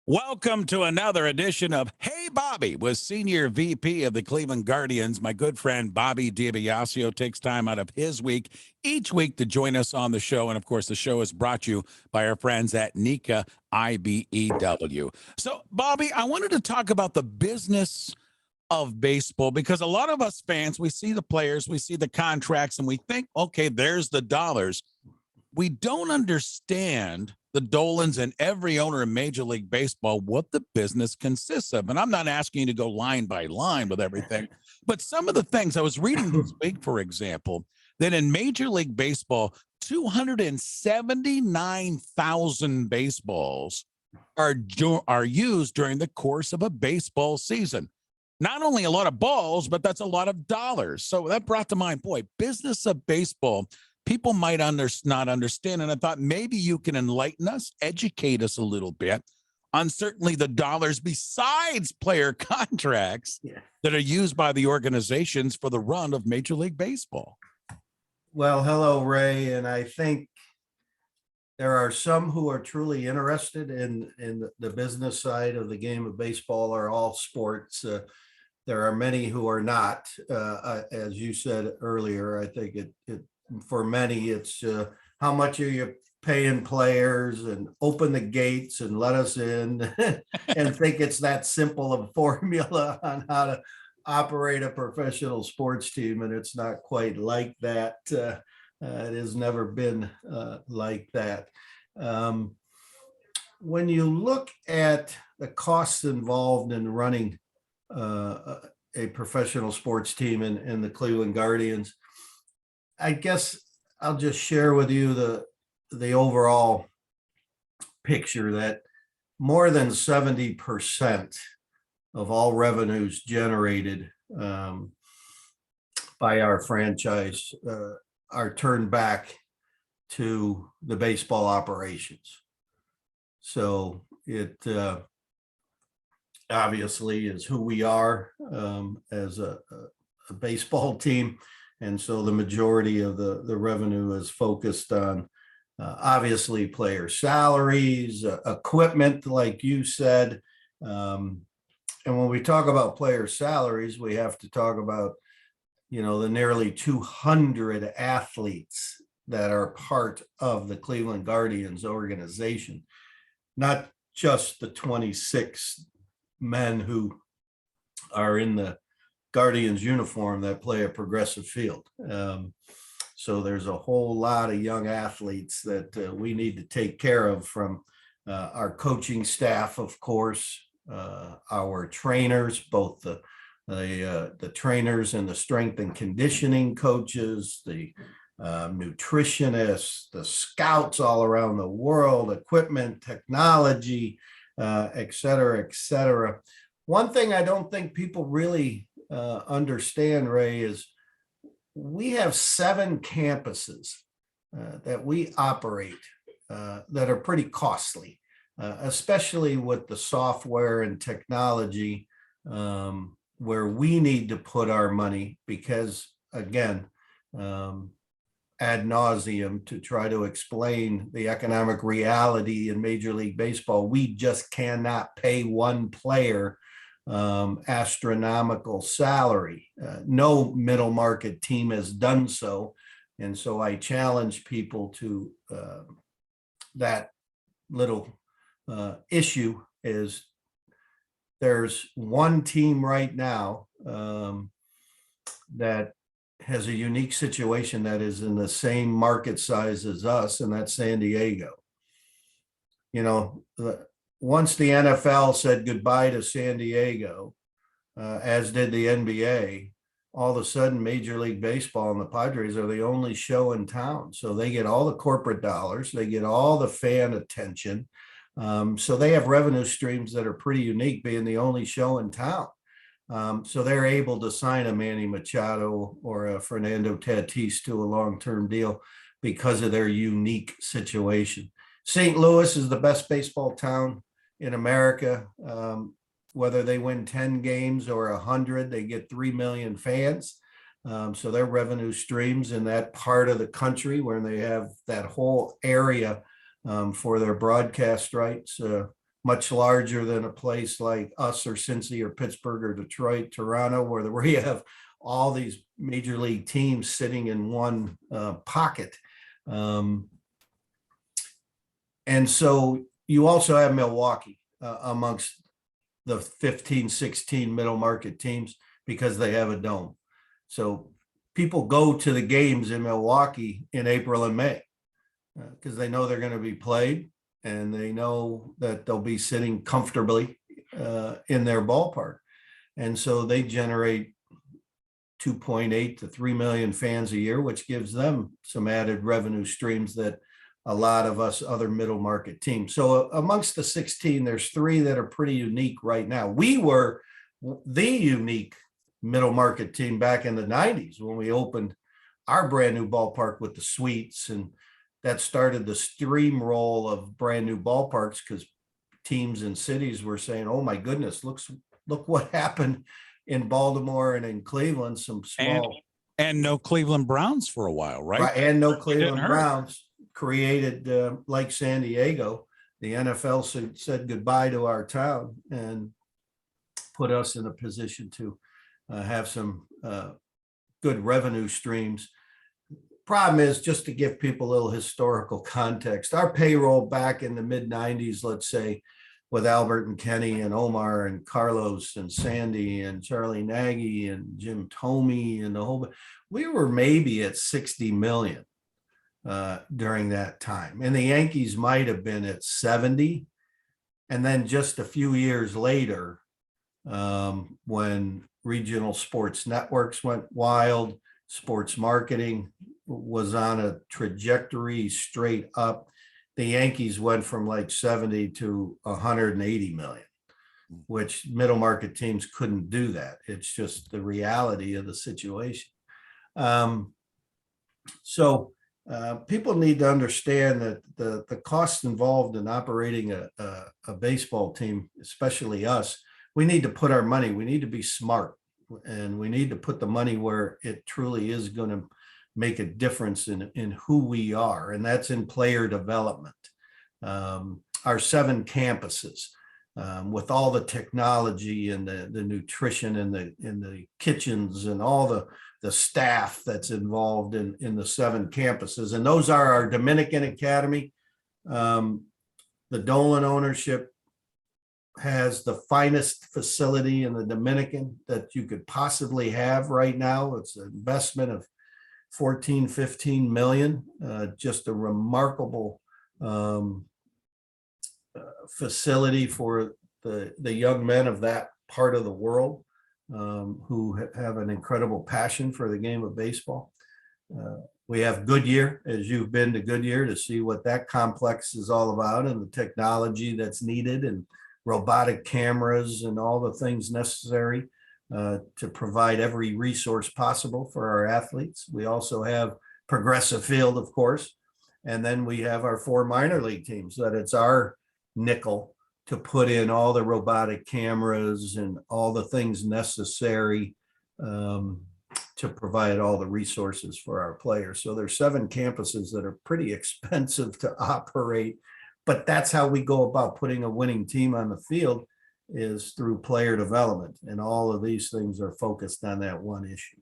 Welcome to another edition of Hey Bobby with Senior VP of the Cleveland Guardians. My good friend Bobby DiBiasio takes time out of his week each week to join us on the show. And of course, the show is brought to you by our friends at Nika IBEW. So, Bobby, I wanted to talk about the business of baseball because a lot of us fans, we see the players, we see the contracts, and we think, okay, there's the dollars. We don't understand the Dolans and every owner in Major League Baseball what the business consists of. And I'm not asking you to go line by line with everything, but some of the things I was reading this week, for example, that in Major League Baseball, 279,000 baseballs are used during the course of a baseball season. Not only a lot of balls, but that's a lot of dollars. So that brought to mind, boy, business of baseball. People might not understand. And I thought maybe you can enlighten us, educate us a little bit on certainly the dollars besides player contracts that are used by the organizations for the run of Major League Baseball. Well, hello, Ray. And I think there are some who are truly interested in the business side of the game of baseball or all sports. There are many who are not. As you said earlier, I think it for many, it's how much are you paying players and open the gates and let us in and think it's that simple of a formula on how to operate a professional sports team. And it's not quite like that. It has never been like that. When you look at the costs involved in running a professional sports team in the Cleveland Guardians, I guess I'll just share with you the overall picture that more than 70% of all revenues generated by our franchise are turned back to the baseball operations. So it obviously is who we are as a baseball team. And so the majority of the revenue is focused on obviously player salaries, equipment, like you said. And when we talk about player salaries, we have to talk about, the nearly 200 athletes that are part of the Cleveland Guardians organization, not just the 26 men who are in the Guardians uniform that play a progressive field. So there's a whole lot of young athletes that we need to take care of, from our coaching staff, of course, our trainers, both the trainers and the strength and conditioning coaches, the nutritionists, the scouts all around the world, equipment, technology, et cetera, et cetera. One thing I don't think people really understand, Ray, is we have 7 campuses that we operate that are pretty costly, especially with the software and technology, where we need to put our money because, again, ad nauseum to try to explain the economic reality in Major League Baseball, we just cannot pay one player astronomical salary. No middle market team has done so. And so I challenge people to that little issue is there's one team right now that has a unique situation that is in the same market size as us, and that's San Diego. Once the NFL said goodbye to San Diego, as did the NBA, all of a sudden Major League Baseball and the Padres are the only show in town. So they get all the corporate dollars, they get all the fan attention. So they have revenue streams that are pretty unique, being the only show in town. So they're able to sign a Manny Machado or a Fernando Tatis to a long-term deal because of their unique situation. St. Louis is the best baseball town in America. Whether they win 10 games or 100, they get 3 million fans. So their revenue streams in that part of the country where they have that whole area for their broadcast rights much larger than a place like us or Cincy or Pittsburgh or Detroit, Toronto, where you have all these major league teams sitting in one pocket. And so you also have Milwaukee amongst the 15, 16 middle market teams because they have a dome. So people go to the games in Milwaukee in April and May because they know they're going to be played and they know that they'll be sitting comfortably in their ballpark. And so they generate 2.8 to 3 million fans a year, which gives them some added revenue streams that a lot of us other middle market teams. So amongst the 16, there's 3 that are pretty unique right now. We were the unique middle market team back in the 90s when we opened our brand new ballpark with the suites, and that started the steamroll of brand new ballparks because teams and cities were saying, oh my goodness, look what happened in Baltimore and in Cleveland, some small and no Cleveland Browns for a while, right? And no Cleveland Browns created like San Diego. The NFL said goodbye to our town and put us in a position to have some good revenue streams. Problem is, just to give people a little historical context, our payroll back in the mid 90s, let's say, with Albert and Kenny and Omar and Carlos and Sandy and Charlie Nagy and Jim Thome and the whole, we were maybe at 60 million during that time. And the Yankees might have been at 70. And then just a few years later, when regional sports networks went wild, sports marketing was on a trajectory straight up. The Yankees went from like 70 to 180 million, which middle market teams couldn't do that. It's just the reality of the situation. So people need to understand that the costs involved in operating a baseball team, especially us, we need to put our money, we need to be smart, and we need to put the money where it truly is going to make a difference in who we are, and that's in player development. Our 7 campuses, with all the technology and the nutrition and the kitchens and all the staff that's involved in the 7 campuses, and those are our Dominican Academy. The Dolan ownership has the finest facility in the Dominican that you could possibly have right now. It's an investment of 14, 15 million, just a remarkable facility for the young men of that part of the world who have an incredible passion for the game of baseball. We have Goodyear, as you've been to Goodyear to see what that complex is all about and the technology that's needed and robotic cameras and all the things necessary to provide every resource possible for our athletes. We also have Progressive Field, of course, and then we have our 4 minor league teams that it's our nickel to put in all the robotic cameras and all the things necessary to provide all the resources for our players. So there's 7 campuses that are pretty expensive to operate, but that's how we go about putting a winning team on the field, is through player development. And all of these things are focused on that one issue.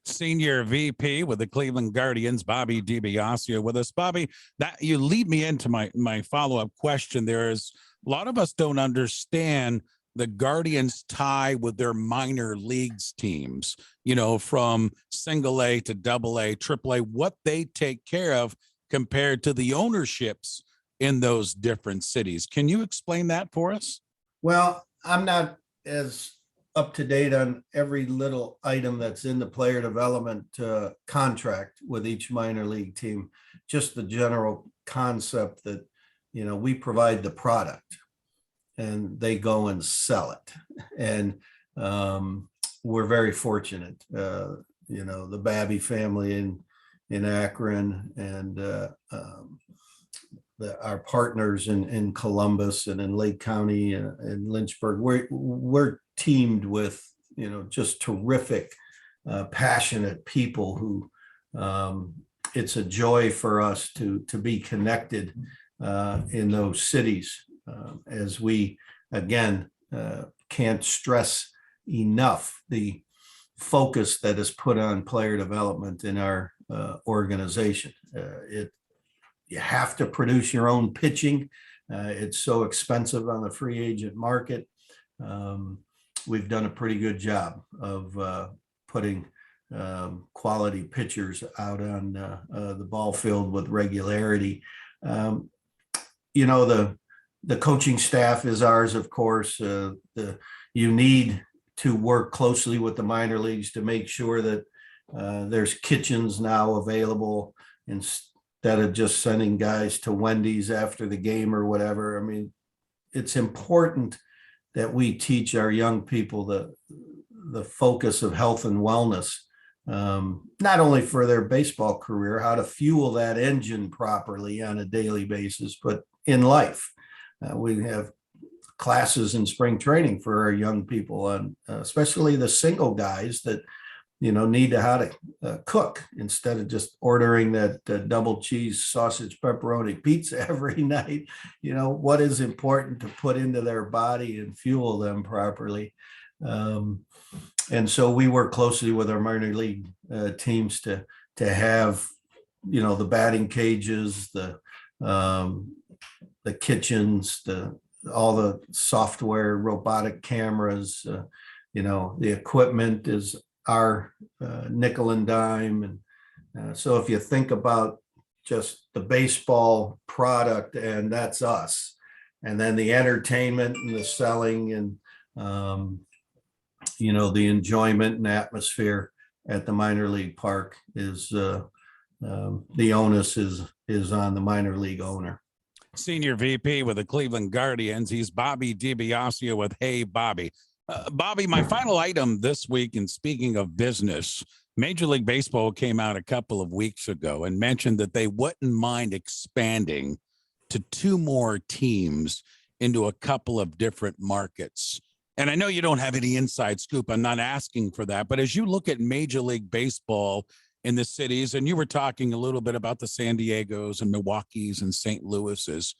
Senior VP with the Cleveland Guardians, Bobby DiBiasio with us. Bobby, that you lead me into my follow-up question. There is a lot of us don't understand the Guardians tie with their minor leagues teams, you know, from single A to double A, triple A, what they take care of compared to the ownerships in those different cities. Can you explain that for us? Well, I'm not as up to date on every little item that's in the player development contract with each minor league team. Just the general concept that, you know, we provide the product and they go and sell it. And we're very fortunate, you know, the Babby family in Akron and our partners in Columbus and in Lake County and Lynchburg, we're teamed with, you know, just terrific, passionate people who it's a joy for us to be connected in those cities. as we, again, can't stress enough the focus that is put on player development in our organization. You have to produce your own pitching. It's so expensive on the free agent market. We've done a pretty good job of putting quality pitchers out on the ball field with regularity. You know, the coaching staff is ours, of course. You need to work closely with the minor leagues to make sure that there's kitchens now available instead of just sending guys to Wendy's after the game or whatever. I mean, it's important that we teach our young people the focus of health and wellness, not only for their baseball career, how to fuel that engine properly on a daily basis, but in life. We have classes in spring training for our young people, and especially the single guys that, you know, need to how to cook instead of just ordering that double cheese sausage pepperoni pizza every night. You know, what is important to put into their body and fuel them properly. And so we work closely with our minor league teams to have, you know, the batting cages, the kitchens, all the software, robotic cameras, you know, the equipment is our nickel and dime. And so if you think about just the baseball product, and that's us, and then the entertainment and the selling and, you know, the enjoyment and atmosphere at the minor league park is the onus is on the minor league owner. Senior VP with the Cleveland Guardians. He's Bobby DiBiasio with Hey Bobby. Bobby, my final item this week, and speaking of business, Major League Baseball came out a couple of weeks ago and mentioned that they wouldn't mind expanding to 2 more teams into a couple of different markets. And I know you don't have any inside scoop. I'm not asking for that. But as you look at Major League Baseball in the cities, and you were talking a little bit about the San Diegos and Milwaukee's and St. Louis's,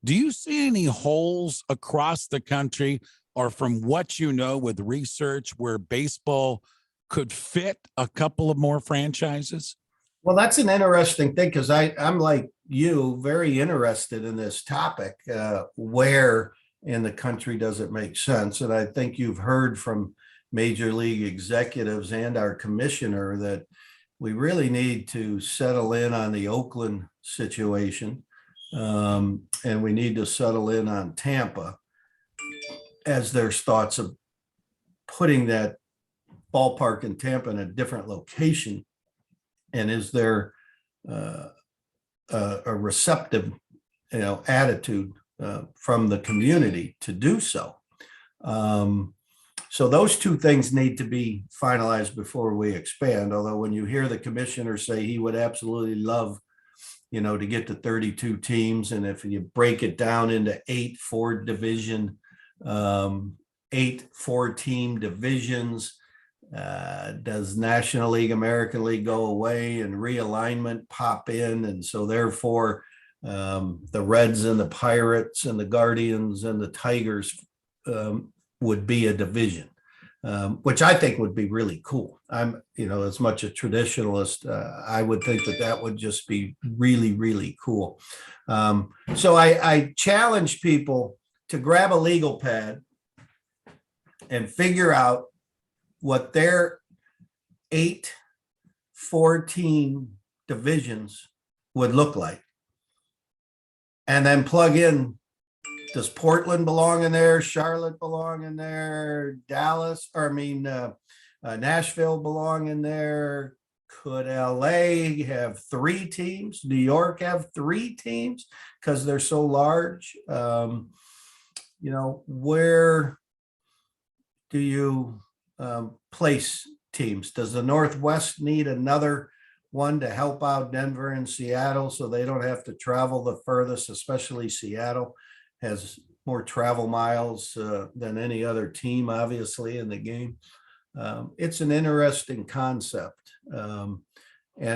do you see any holes across the country, or from what you know with research, where baseball could fit a couple of more franchises? Well, that's an interesting thing, because I'm like you, very interested in this topic. Where in the country does it make sense? And I think you've heard from major league executives and our commissioner that we really need to settle in on the Oakland situation, and we need to settle in on Tampa, as there's thoughts of putting that ballpark in Tampa in a different location. And is there a receptive, you know, attitude from the community to do so? So those 2 things need to be finalized before we expand. Although when you hear the commissioner say he would absolutely love, you know, to get to 32 teams, and if you break it down into 8 4-division, 8 4-team divisions, does National League, American League go away and realignment pop in? And so therefore the Reds and the Pirates and the Guardians and the Tigers would be a division, which I think would be really cool. I'm, you know, as much a traditionalist, I would think that would just be really, really cool. So I challenge people to grab a legal pad and figure out what their 8 4-team divisions would look like, and then plug in, does Portland belong in there? Charlotte belong in there? Dallas, or Nashville belong in there? Could LA have 3 teams? New York have 3 teams because they're so large? You know, where do you place teams? Does the Northwest need another one to help out Denver and Seattle so they don't have to travel the furthest? Especially Seattle has more travel miles than any other team, obviously, in the game. It's an interesting concept. And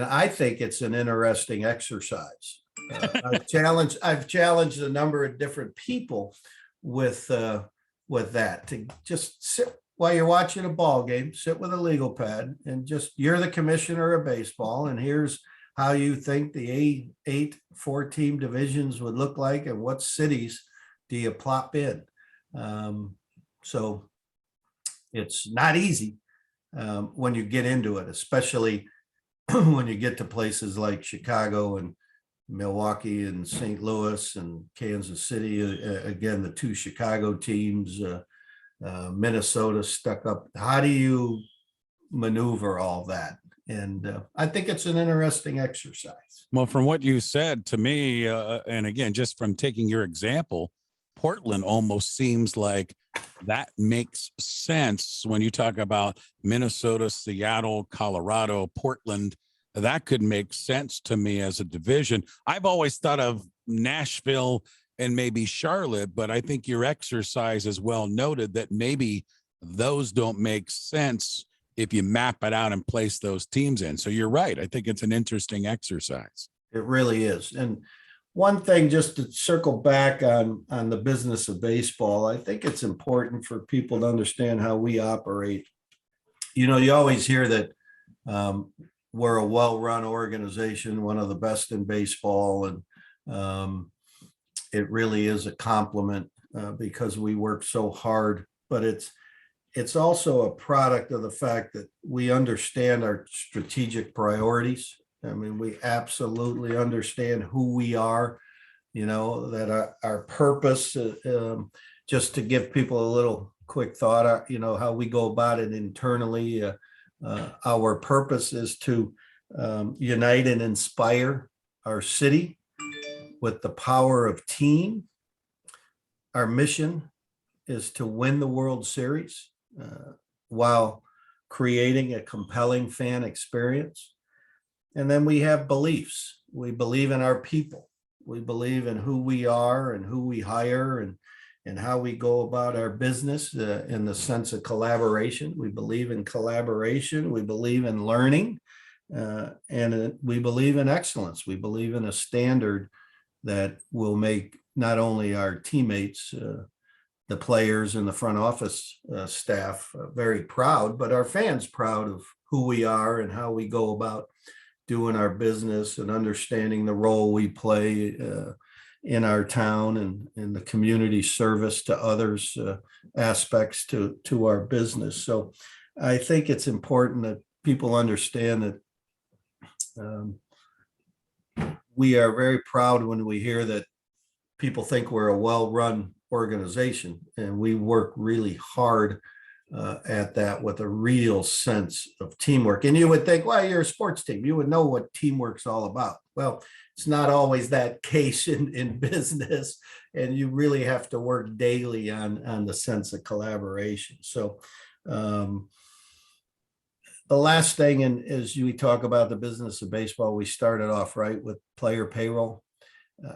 I think it's an interesting exercise. I've challenged a number of different people with that, to just sit while you're watching a ball game, sit with a legal pad, and just, you're the commissioner of baseball, and here's how you think the eight 4-team divisions would look like, and what cities do you plop in. So it's not easy when you get into it, especially when you get to places like Chicago and Milwaukee and St. Louis and Kansas City. Again, the 2 Chicago teams, Minnesota stuck up. How do you maneuver all that? And I think it's an interesting exercise. Well, from what you said to me, and again, just from taking your example, Portland almost seems like that makes sense when you talk about Minnesota, Seattle, Colorado, Portland. That could make sense to me as a division. I've always thought of Nashville and maybe Charlotte, but I think your exercise is well noted that maybe those don't make sense if you map it out and place those teams in. So you're right. I think it's an interesting exercise. It really is. And one thing, just to circle back on the business of baseball, I think it's important for people to understand how we operate. You know, you always hear that we're a well-run organization, one of the best in baseball, and it really is a compliment because we work so hard. But it's also a product of the fact that we understand our strategic priorities. I mean, we absolutely understand who we are, you know, that our purpose, just to give people a little quick thought, you know, how we go about it internally. Our purpose is to unite and inspire our city with the power of team. Our mission is to win the World Series while creating a compelling fan experience. And then we have beliefs. We believe in our people. We believe in who we are and who we hire, and how we go about our business in the sense of collaboration. We believe in collaboration. We believe in learning, and we believe in excellence. We believe in a standard that will make not only our teammates, the players and the front office staff very proud, but our fans proud of who we are and how we go about doing our business and understanding the role we play in our town and in the community service to others, aspects to our business. So I think it's important that people understand that we are very proud when we hear that people think we're a well-run organization, and we work really hard at that with a real sense of teamwork. And you would think, well, you're a sports team, you would know what teamwork's all about. Well, it's not always that case in business, and you really have to work daily on the sense of collaboration. So the last thing, and as we talk about the business of baseball, we started off right with player payroll.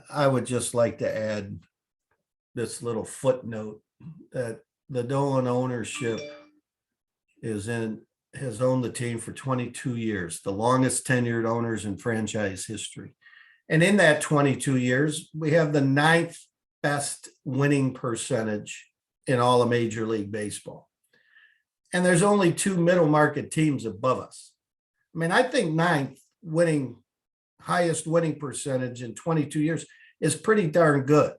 I would just like to add this little footnote that the Dolan ownership has owned the team for 22 years, the longest tenured owners in franchise history. And in that 22 years, we have the 9th best winning percentage in all of Major League Baseball. And there's only 2 middle market teams above us. I mean, I think 9th highest winning percentage in 22 years is pretty darn good.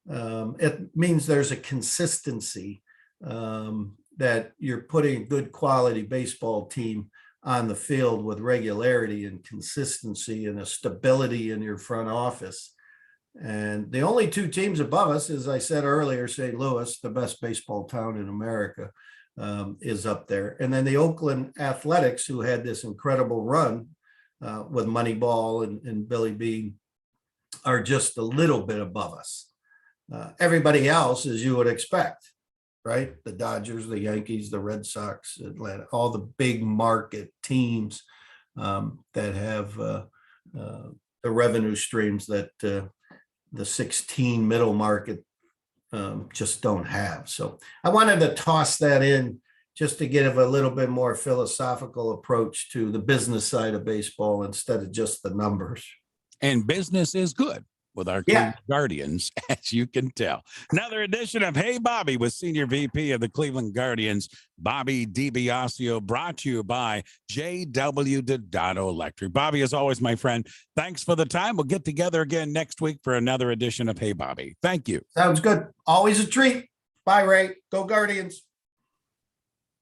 It means there's a consistency that you're putting a good quality baseball team on the field with regularity and consistency and a stability in your front office. And the only 2 teams above us, as I said earlier, St. Louis, the best baseball town in America, is up there. And then the Oakland Athletics, who had this incredible run with Moneyball and Billy Beane, are just a little bit above us. Everybody else, as you would expect, right? The Dodgers, the Yankees, the Red Sox, Atlanta, all the big market teams that have the revenue streams that the 16 middle market just don't have. So I wanted to toss that in just to give a little bit more philosophical approach to the business side of baseball instead of just the numbers. And business is good. with our Yeah. Cleveland Guardians, as you can tell. Another edition of Hey Bobby with Senior VP of the Cleveland Guardians, Bobby DiBiasio, brought to you by J.W. Dodado Electric. Bobby, as always, my friend, thanks for the time. We'll get together again next week for another edition of Hey Bobby. Thank you. Sounds good. Always a treat. Bye, Ray. Go Guardians.